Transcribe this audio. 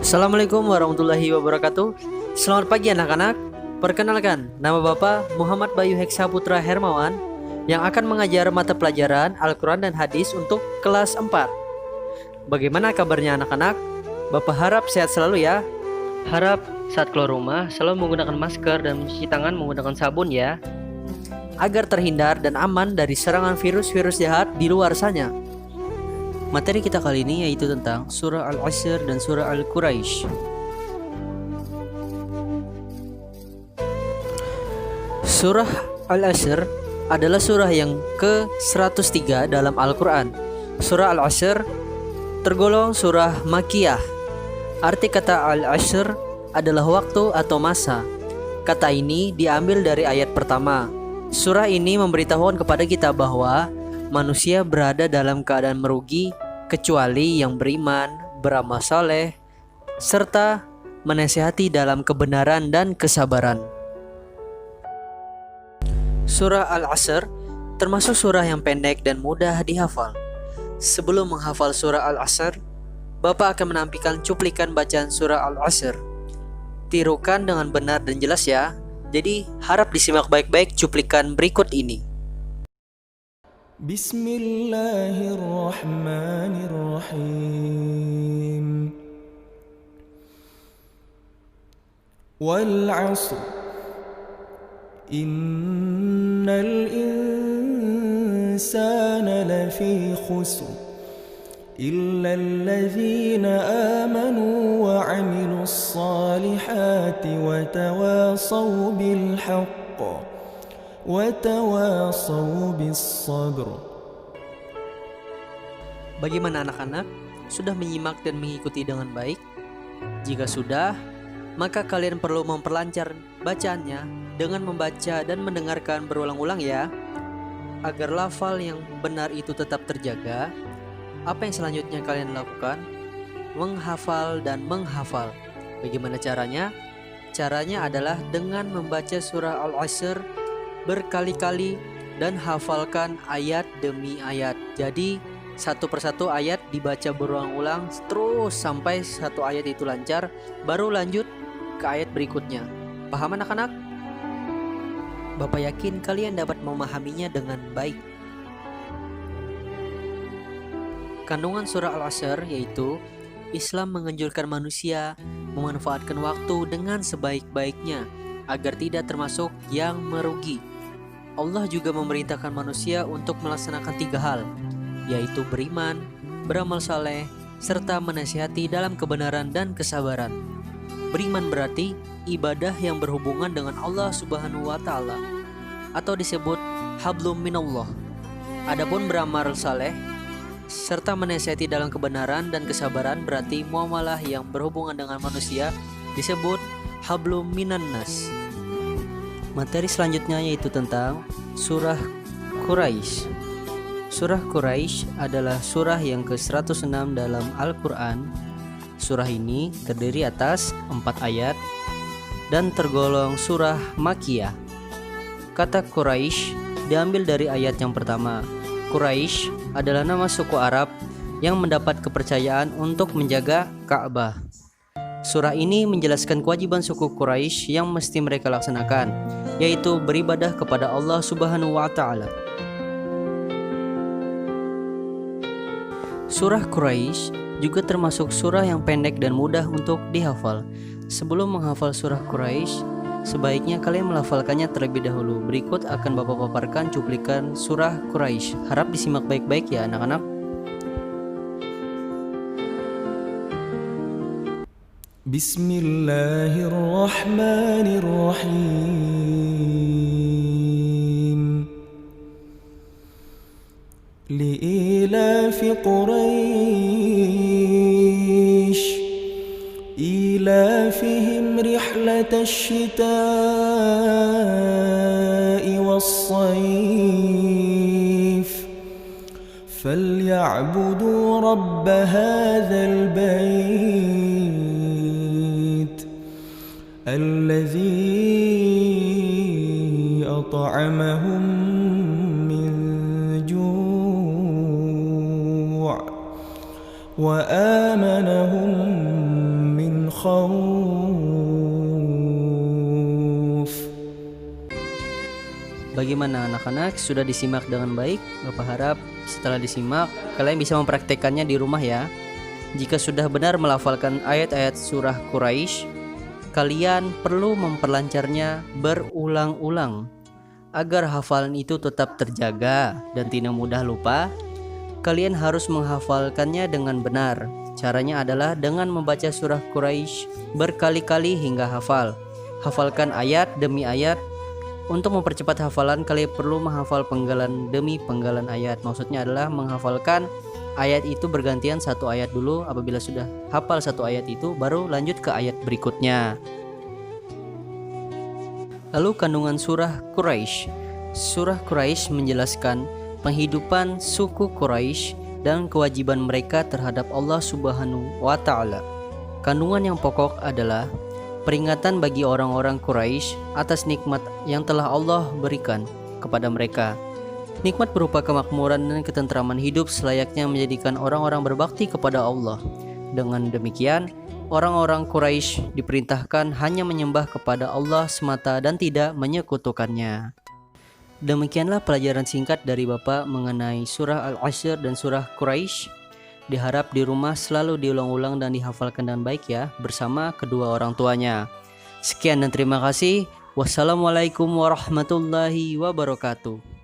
Assalamualaikum warahmatullahi wabarakatuh. Selamat pagi anak-anak. Perkenalkan, nama Bapak Muhammad Bayu Heksaputra Hermawan yang akan mengajar mata pelajaran Al-Quran dan Hadis untuk kelas 4. Bagaimana kabarnya anak-anak? Bapak harap sehat selalu ya. Harap saat keluar rumah selalu menggunakan masker dan mencuci tangan menggunakan sabun ya, agar terhindar dan aman dari serangan virus-virus jahat di luar sana. Materi kita kali ini yaitu tentang surah Al-Asr dan surah Al-Quraisy. Surah Al-Asr adalah surah yang ke-103 dalam Al-Quran. Surah Al-Asr tergolong surah Makkiyah. Arti kata Al-Asr adalah waktu atau masa. Kata ini diambil dari ayat pertama. Surah ini memberitahukan kepada kita bahwa manusia berada dalam keadaan merugi kecuali yang beriman, beramal saleh, serta menasihati dalam kebenaran dan kesabaran. Surah Al-Asr termasuk surah yang pendek dan mudah dihafal. Sebelum menghafal surah Al-Asr, Bapak akan menampilkan cuplikan bacaan surah Al-Asr. Tirukan dengan benar dan jelas ya. Jadi harap disimak baik-baik cuplikan berikut ini. Bismillahirrahmanirrahim. Wal 'asr. Innal insana lafi khusr. Illa alladhina amanu wa 'amilus salihati wa tawasaw bil haqq wa tawasaw bis sabr. Bagaimana anak-anak? Sudah menyimak dan mengikuti dengan baik? Jika sudah, maka kalian perlu memperlancar bacaannya dengan membaca dan mendengarkan berulang-ulang ya. Agar lafal yang benar itu tetap terjaga, apa yang selanjutnya kalian lakukan? Menghafal dan menghafal. Bagaimana caranya? Caranya adalah dengan membaca surah Al-Asr berkali-kali dan hafalkan ayat demi ayat. Jadi satu persatu ayat dibaca berulang-ulang terus sampai satu ayat itu lancar, baru lanjut ke ayat berikutnya. Paham anak-anak? Bapak yakin kalian dapat memahaminya dengan baik. Kandungan surah Al-Asr yaitu Islam menganjurkan manusia memanfaatkan waktu dengan sebaik-baiknya agar tidak termasuk yang merugi. Allah juga memerintahkan manusia untuk melaksanakan 3 hal, yaitu beriman, beramal saleh, serta menasihati dalam kebenaran dan kesabaran. Beriman berarti ibadah yang berhubungan dengan Allah Subhanahu wa Ta'ala, atau disebut hablum minallah. Adapun beramal saleh serta menasihati dalam kebenaran dan kesabaran berarti muamalah yang berhubungan dengan manusia, disebut hablum minannas. Materi selanjutnya yaitu tentang surah Quraisy. Surah Quraisy adalah surah yang ke-106 dalam Al-Quran. Surah ini terdiri atas 4 ayat dan tergolong surah Makkiyah. Kata Quraisy diambil dari ayat yang pertama. Quraisy adalah nama suku Arab yang mendapat kepercayaan untuk menjaga Ka'bah. Surah ini menjelaskan kewajiban suku Quraisy yang mesti mereka laksanakan, yaitu beribadah kepada Allah Subhanahu wa Ta'ala. Surah Quraisy juga termasuk surah yang pendek dan mudah untuk dihafal. Sebelum menghafal surah Quraisy, sebaiknya kalian melafalkannya terlebih dahulu. Berikut akan Bapak paparkan cuplikan surah Quraisy. Harap disimak baik-baik ya anak-anak. Bismillahirrahmanirrahim. Li'ilafi Quraisy إيلافهم رحلة الشتاء والصيف فليعبدوا رب هذا البيت الذي أطعمهم من جوع وآمنهم من الخوف. Bagaimana anak-anak? Sudah disimak dengan baik? Bapak harap setelah disimak kalian bisa mempraktekannya di rumah ya. Jika sudah benar melafalkan ayat-ayat surah Quraisy, kalian perlu memperlancarnya berulang-ulang agar hafalan itu tetap terjaga dan tidak mudah lupa. Kalian harus menghafalkannya dengan benar. Caranya adalah dengan membaca surah Quraisy berkali-kali hingga hafal. Hafalkan ayat demi ayat. Untuk mempercepat hafalan, kalian perlu menghafal penggalan demi penggalan ayat. Maksudnya adalah menghafalkan ayat itu bergantian satu ayat dulu. Apabila sudah hafal satu ayat itu, baru lanjut ke ayat berikutnya. Lalu kandungan surah Quraisy. Surah Quraisy menjelaskan penghidupan suku Quraisy dan kewajiban mereka terhadap Allah Subhanahu wa Ta'ala. Kandungan yang pokok adalah peringatan bagi orang-orang Quraisy atas nikmat yang telah Allah berikan kepada mereka. Nikmat berupa kemakmuran dan ketentraman hidup selayaknya menjadikan orang-orang berbakti kepada Allah. Dengan demikian, orang-orang Quraisy diperintahkan hanya menyembah kepada Allah semata dan tidak menyekutukannya. Demikianlah pelajaran singkat dari Bapak mengenai surah Al-Ashr dan surah Quraisy. Diharap di rumah selalu diulang-ulang dan dihafalkan dengan baik ya, bersama kedua orang tuanya. Sekian dan terima kasih. Wassalamualaikum warahmatullahi wabarakatuh.